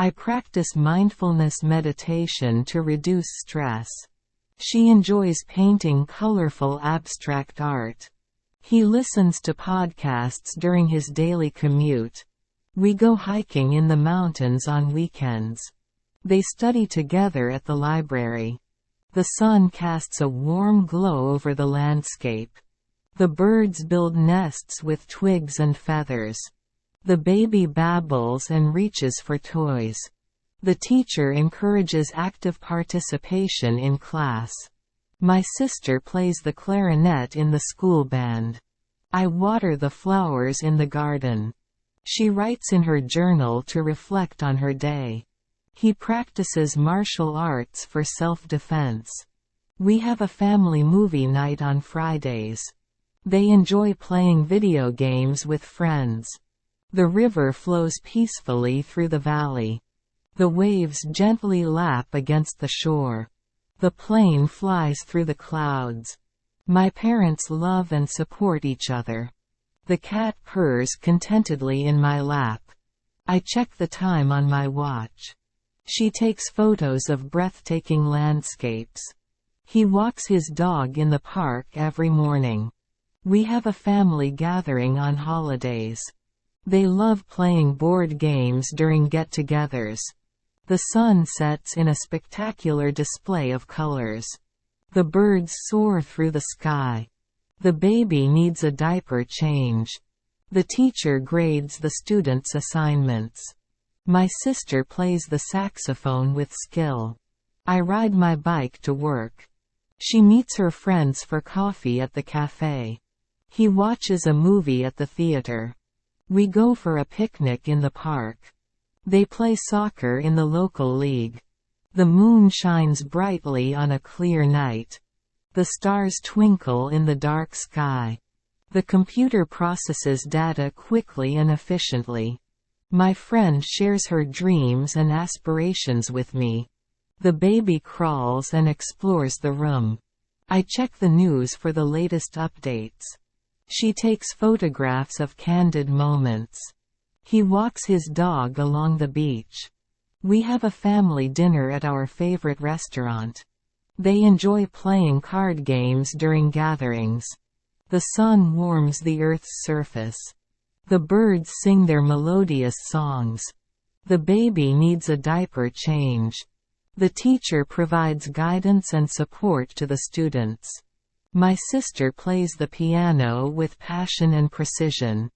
I practice mindfulness meditation to reduce stress. She enjoys painting colorful abstract art. He listens to podcasts during his daily commute. We go hiking in the mountains on weekends. They study together at the library. The sun casts a warm glow over the landscape. The birds build nests with twigs and feathers. The baby babbles and reaches for toys. The teacher encourages active participation in class. My sister plays the clarinet in the school band. I water the flowers in the garden. She writes in her journal to reflect on her day. He practices martial arts for self-defense. We have a family movie night on Fridays. They enjoy playing video games with friends. The river flows peacefully through the valley. The waves gently lap against the shore. The plane flies through the clouds. My parents love and support each other. The cat purrs contentedly in my lap. I check the time on my watch. She takes photos of breathtaking landscapes. He walks his dog in the park every morning. We have a family gathering on holidays. They love playing board games during get-togethers. The sun sets in a spectacular display of colors. The birds soar through the sky. The baby needs a diaper change. The teacher grades the students' assignments. My sister plays the saxophone with skill. I ride my bike to work. She meets her friends for coffee at the cafe. He watches a movie at the theater. We go for a picnic in the park. They play soccer in the local league. The moon shines brightly on a clear night. The stars twinkle in the dark sky. The computer processes data quickly and efficiently. My friend shares her dreams and aspirations with me. The baby crawls and explores the room. I check the news for the latest updates. She takes photographs of candid moments. He walks his dog along the beach. We have a family dinner at our favorite restaurant. They enjoy playing card games during gatherings. The sun warms the earth's surface. The birds sing their melodious songs. The baby needs a diaper change. The teacher provides guidance and support to the students. My sister plays the piano with passion and precision.